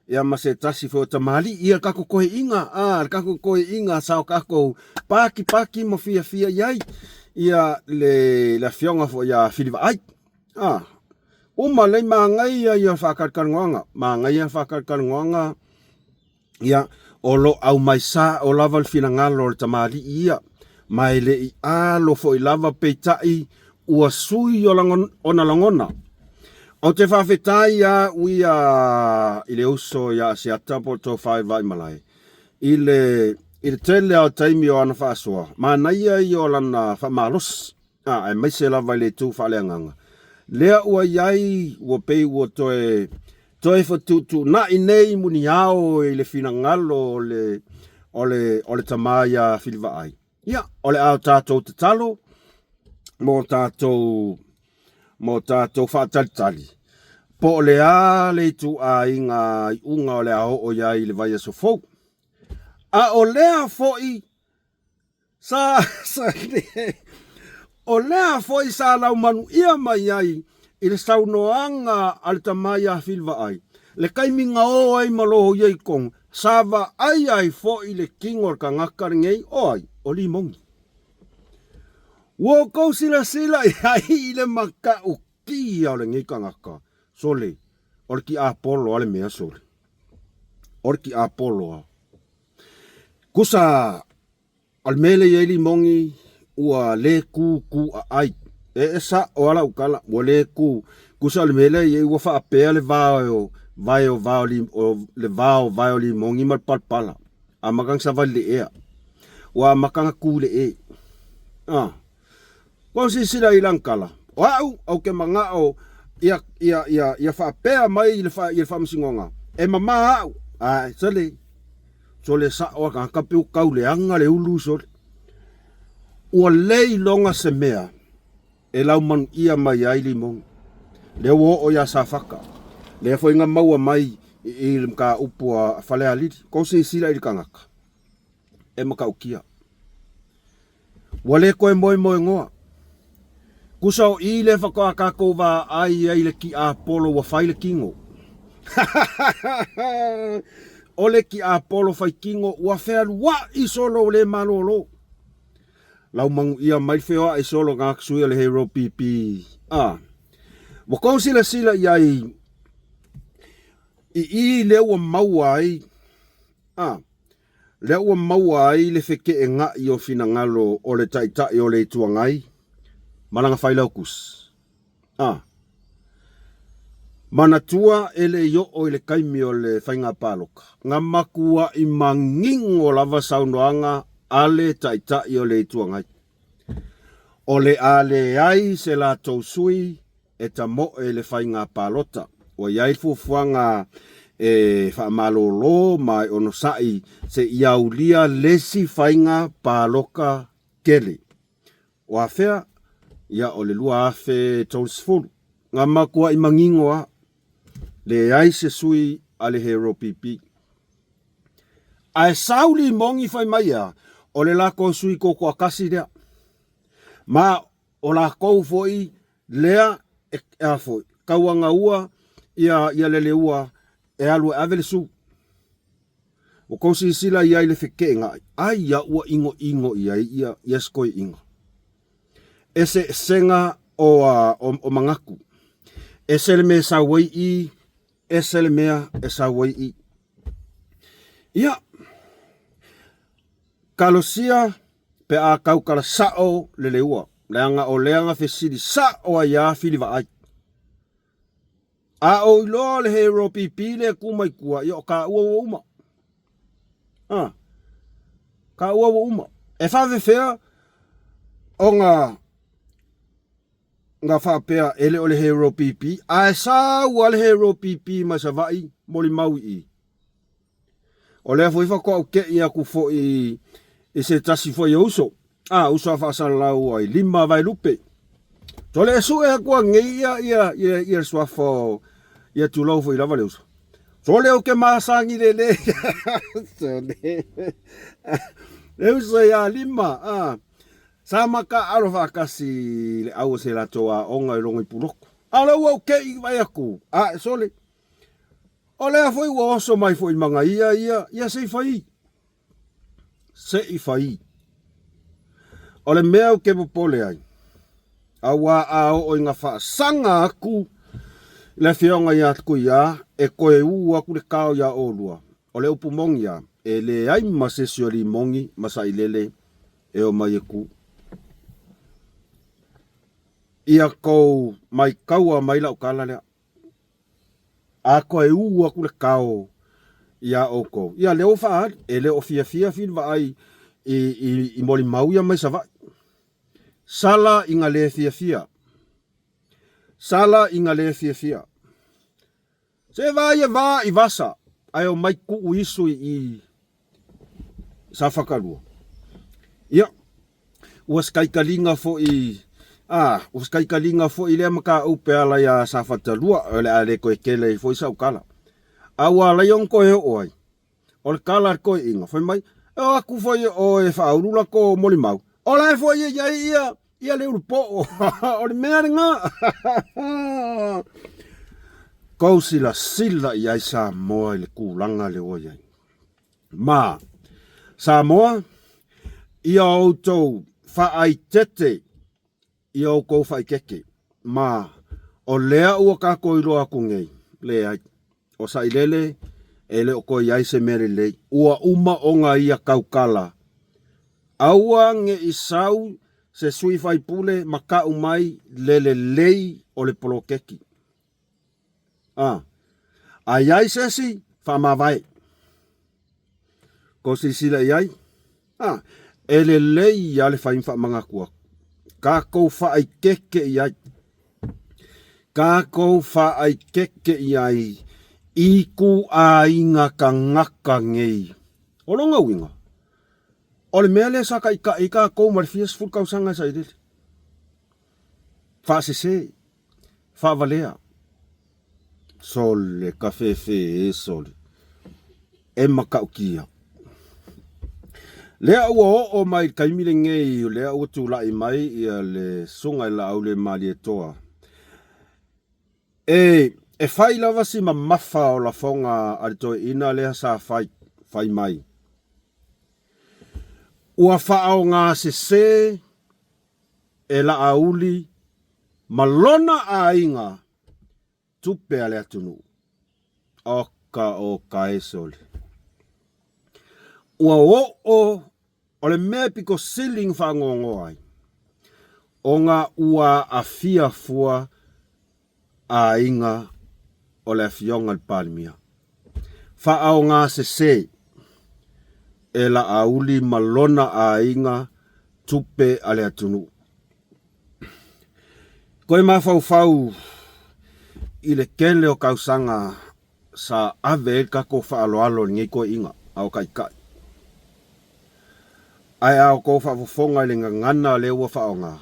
Ia mase tasi fo tamali ia kako koe inga kako koe inga sao kako paki mo fia yai ia le fionga fo ia filiva ai uma le mangai ia whakatkan ngoanga ia o lo au mai sa o lava fina ngalo le tamali ia mai le I alo fo I lava peitai ua sui o langona. O te whawhetai a uia I le uso ia se atapo to whai vai malai. I le tele au taimi o ana whaasua. Ma naia I o lana whamalos. E maise la vai le tū whaleanganga. Lea ua iai ua pei ua toe whatutu. Na I nei muni ao I le fina ngalo ole tamaya filiva ai. Ia, ole au tātou te talo, mo tātou whaatalitali. Po ole a le tu a inga unga ole a o ia i le vai so fou. A o lea foi sa o lea foi sa lau manu ia mai ai i le saunoanga al tamaya filiva ai. Le kaiminga o ai maloho iei kong sava ai foi le kingor ka ngakaringei o ai o limongi. Wo kou sila i le maka o ki au le ngai ka ngaka. Sole, ore ki Apollo ale mea sole. Ore ki Apollo. Kusa almele ye limongi ua le ku ai. Esa o ala ukala o le ku. Kusa almele ye ua fa apea le vao limongi mal palpala. A makang sa vali ea. Wa makang ku le e. Kau si sila ilang kala. Au ke mangao ia fa pea mai il fa msingonga. E mama au. Sole sa o ka kapu kau le anga le ulu sol. Ua lei longa se mea. E lau man ia mai ai limong. Le wo o ya sa faka. Le fo inga maua mai i mka upua falea lidi. Kau si sila ili kangaka. E maka ukia. Wale koe moe ngoa. Kusau i le whakaako wa ai le ki Apollo wa whaile kingo. Ole ki Apollo whai kingo wa whēru wa i solo le malolo. Lau mangu ia mai whewa i solo ngak sui le hero pipi. Wakau sila iai i lewa maua ai. Lewa maua ai le wheke e ngā i o whina ngalo o le taitai o le tuangai. Malanga whailaukus. Manatua ele yo o ele kaimi o le whainga pāloka. Ngā makua i mangingo lava saunoanga ale taitai o le tuangai. O le ale ai se la tau sui e ta mo e le whainga pālota. O iai fufuanga e whaamalolo mai ono sai se iaulia lesi whainga pāloka kele. O a whea ia o le lua afe tolsfulu. Ngā makua i mangingoa le ai se sui ale hero pipi. Ai sauli mongi fai mai a o le lako sui koko akasi lea. Ma o lako foi lea e a foi. Kauanga ua ia lele ua e alu avele su. O kosi sila ia le feke ngai. Ai ia ua ingo ia skoi ingo. Ese senga o mangaku. Ese le mea sa wei i. Ese le mea e sa wei i. Ia. Kalosia pe a kaukala sao le leua. Leanga o leanga fesidi sao a ia filiva ai. A o ilo le hero pipi le kumai kua. Ia ka ua uma. Ka ua uma. E whawe whea o ngā whapea ele o le hero pipi, a sa ua le hero pipi ma sa vai moli maui i. O lea fo iwa kua uke i aku fo i se tasi fo i uso. Uso a whaasala lau ai 5 vai lupe. To le su e kua ngei ia swafo ia tulau fo i lava le uso. So le uke maasangi le. So le. Le uso ia 5, Sama ka aro whakasi le au se la toa onga i rongo i puroko. Ala ua ke i vai aku. Sole. O lea foi ua oso mai foi manga ia se i fai. Se i fai. O le mea u ke popole ai. Awa o inga wha sanga aku le whionga i atku ia e koe u aku le kao ia olua. O le upu mongi ia e le ai masesio li mongi masa i lele e o mai e ku. Ia kou mai kaua mai lau kala lea. A koe uu aku le kao ia o kou. Ia leo whaari, e leo fia filwa ai i moli mau ia mai savai. Sala inga le fia. Sala inga le fia. Se vai e va i vasa. Ai o mai ku isu i sa whakarua. Ia, was kai kalinga fo i, was kai kalinga fo i lea maka upe ala ya sa whatalua, ole ale koe kele fo i sa ukala. Awa la yon koe oai, ole kala koe inga, fo mai, aku fo i o e whaurula ko moli mau. Ola e fo i ia le urupo, ole mea ringa. Kau sila i sa moa i le kulanga le oai. Ma, Samoa, ia outou whaai tete, ia o kou whaai keke. Ma, o lea ua kako i roa kungei, lea o sa ilele, ele o koi ai se mere lei, ua uma onga ia kaukala. Aua nge isau se sui whai pule maka umai lele lei o le polo keki. Ai ai sesi, whamawai. Ko si sila iai? Ele lei ia le whaimwha mga kua. Ka kou whaai keke iai. Ka kou whaai keke iai. Iku a inga ka ngaka ngei. Olonga winga. Ole mea le saka ika kou marfias fulkau sanga sa idili. Wha sese. Wha valea. Sole, kafefe, sole. E makau kia. Lea ua o mai kaimile ngei, lea ua tūlai mai ia le sunga ila au le mali e toa. E whai lava si ma mafa o la fonga aritoe ina lea sa whai mai. Ua whaao ngā se e la auli malona a inga tupe a lea tunu. Oka o kaesoli. Ua o le mea piko siling whangongo ai. O ngā ua a fia fua a inga o le fionga le palimia. Whaao ngā se e la auli malona a inga tupe a le atunu. Koe mawhau i le kele o kausanga sa ave kako whaaloalo ngai koe inga au kai kai. Ai au ko whaafonga i le ngana le ua whaonga.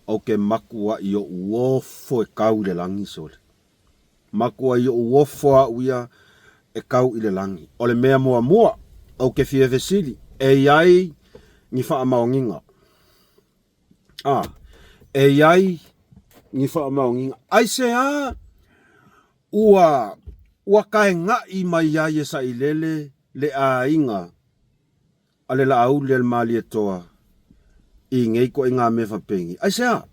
O ke makua i o uofo e kau le langi sole. Makua i o uofo a uia e kau i le langi. O le mea mua o ke fia vesili. E iai ni wha maonginga. E iai ni wha maonginga. Ai se ua kai ngai mai iai e sa ilele le a inga. Ale la au le mali e toa. I ngei ko inga me whapengi. Ai sea.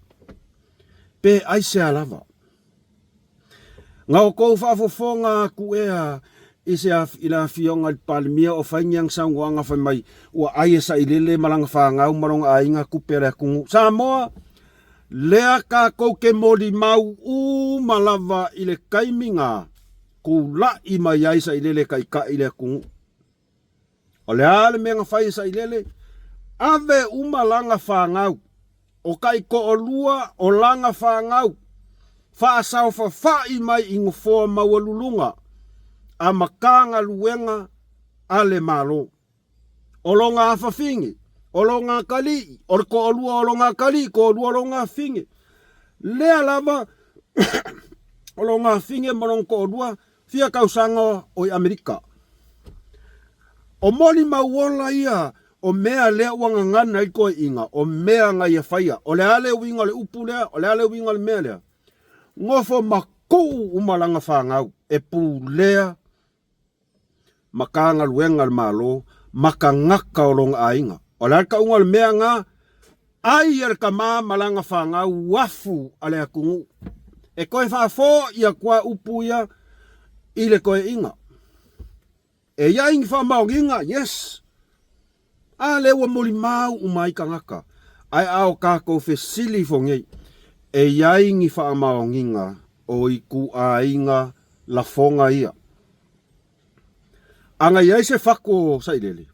Pe ai sea lava. Ngā o kou whaafofonga ku ea i se ila fionga palimia o whaingiang sanguanga whai mai ua ai e sa ilele malanga whangau maronga a inga kupere kungu. Samoa, lea ka kou ke moli mau malava i le kaiminga ku la i mai ai sa ilele kai ka i le kungu. O le ale mea whai sa ilele, ave umalanga whangau, o kai ko o lua o langa whangau, whaasau whai mai ingo whoa maualulunga, a makanga luenga ale malo. O longa whawhingi, o longa kali, o ko o lua o longa kali, ko o lua o longa whingi. Lea lava, o longa whingi marong ko o lua, fia kausanga o i Amerika. O moli mauola ia, o mea lea wanga ngana i koe inga, o mea ngai e whaia, o le ale winga le upu lea, o le ale winga le mea lea. Ngofo makou umalanga whangau, e pu lea, makanga luenga le malo, maka ngaka o longa a inga. O le alka unga le mea ngā, ai er ka maa malanga whangau wafu ale akungu. E koe whaafo ia kua upu ia, i le koe inga. E ia ingi whamaonginga, yes. A lewa moli mau umai ka ngaka. Ai ao kako fesili fongei. E ia ingi whamaonginga o i ku a inga la fonga ia. Anga iai se whako sairele.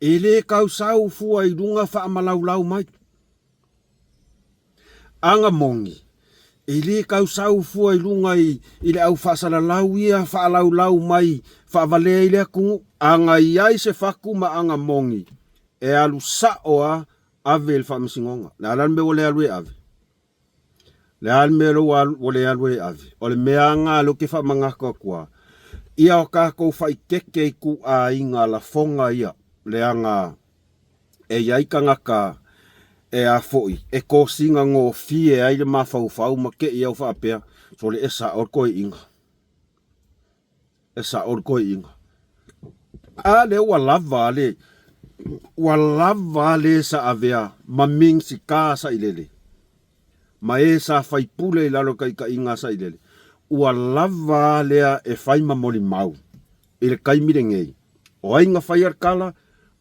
E le kau sau fua i runga whaamalau mai. Anga mongi. Ili kau sau fua ilunga ile au fasala lau ia fa lau mai fa vale ile ku anga iai se faku ma anga mongi e alu sa oa ave el fa msingonga la alan me wole alwe ave la al me lo wole alwe ave ole me anga lo ke fa manga kwa ia o ka ko fa ikeke ku a inga la fonga ia le anga e iai kanga ka e a foi e ko singa ngo fie ai le mafau ma ke ia fa pe so le esa or ko inga a le wala le sa avea maming si ka sa ilele ma e sa fai pule la lo kai ka inga sa ilele wala le e fai mamoli mau ile kai mirengei o inga fai kala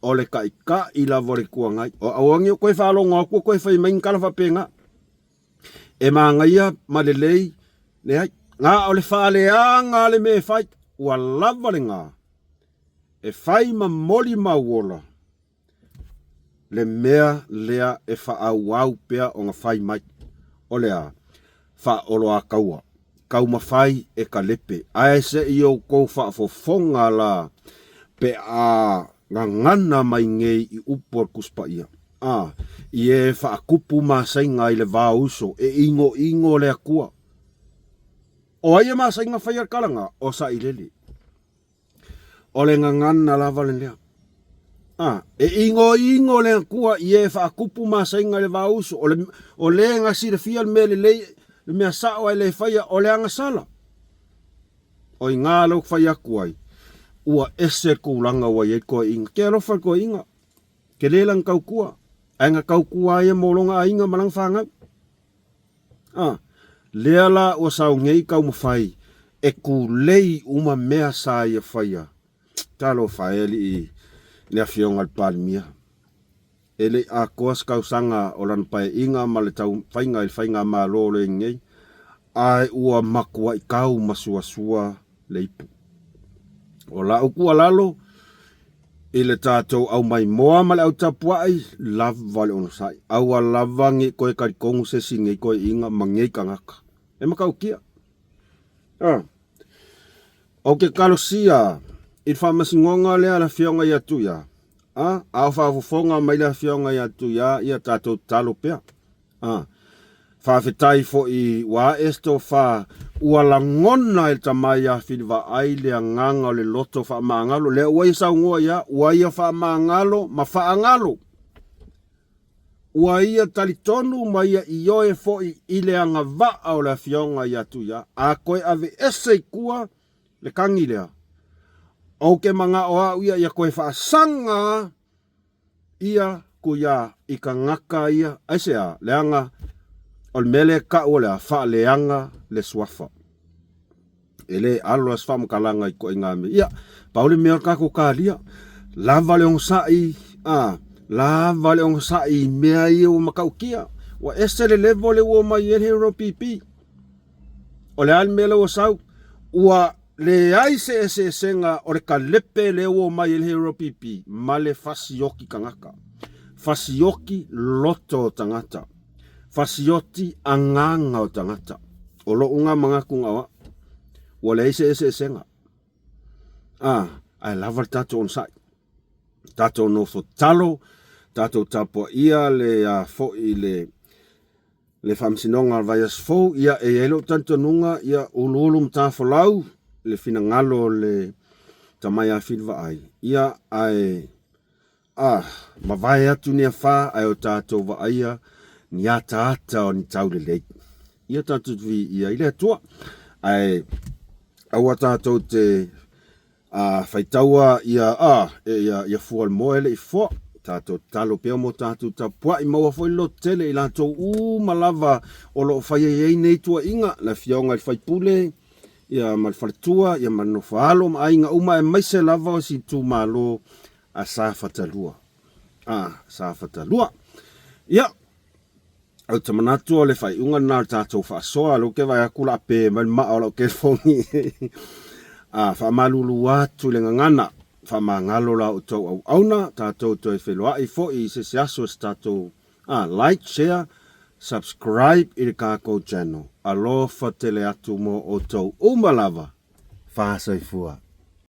o le kai ka ila vore kuangai o awangi ko fa lo ngo ko fa mai kala fa penga e manga ia malelei le nga o le fa le anga le me fai wala vale nga e fai mamoli mauola le mea lea e fa au pea o nga fai mai o lea fa olo a kau mafai e ka lepe ai se io ko fa fofonga la pe a ngana mai ngei i upor kuspa ia ie fa kupu ma sainga i le vauso e ingo le akua o ai ma sainga fai kalanga o sa ilele o le ngana lava le lea e ingo le akua ie fa kupu ma sainga le vauso o le nga si le fial mele le mea sao ai le fai o le anga sala o ingalo fai akuai ua ese kulanga wa ye ko inga ke lo fa ko inga ke le lang kau kua anga kau kua ye molonga inga malang fanga le ala o sa ngei kau mafai e ku lei uma mea sa ye faia talo faeli le afiong al palmia ele a kos kau sanga o lan pai inga male tau fainga ma lo le ngei ai ua makua i kau masua leipu o la ukua lalo ile tatou au mai moa male au tapuai lava le ono sai au lavangi koe karikongu se singe koe inga mangei kangaka e makau kia o ke kalosia il fa masingonga le ala fionga ya tuya au fa fonga mai la fionga ya tuya ia tatou talo pea fa fetai fo i wa esto fa ua ngona el tamaya filva aile nganga le loto fa mangalo le wai sa ngoa ya wai fa mangalo ma fa angalo wai talitonu mai io e fo i ile anga va o la fionga ya tu ya a koe ave ese kua le kangilea o ke manga o ia koe fa sanga ia kuya ikangaka ia aisea le anga ol mele ka ola fa leanga le swafa ele alo as fam kalanga ko ingame ia pauli me ka ko kalia lava le on sai lava le on sai me ai o makaukia wa esele level o mai hero pp ole al mele o sau wa le ai se senga o ka lepe le o mai hero pp male fasioki kangaka fasioki loto tangata fasioti anganga o tangata o lo unga mga kungawa wala ese senga ai lava tato on sai tato no fo talo tato tapo ia le fo le famsinonga vaias fo ia e elo tanto nunga ia ululum ta folau le finangalo le tamaya filva ai ia ai ma vai atu ni fa ai o tato va aia ni ata o ni tau le ia tatu vi ia ile tua ai awa tato te faitaua ia fual moele i fo tato talo pea mo tato tapua i maua foi lo tele i lato malava o lo fai ei nei tua inga la fionga i fai pule ia malfaltua ia manofalo ma inga uma e maise lava o si tu malo a safatalua safatalua ia au tamanatu o le fai unga nā tātou whaasoa lo ke vai akula pe ma o lo ke fongi fa malulu atu le ngana fa mangalo la o tau auna tātou toi whelua i fo i se aso tātou like, share, subscribe i le kākou channel. Alofa tele atu mo o tau umalava. Whāsaifua.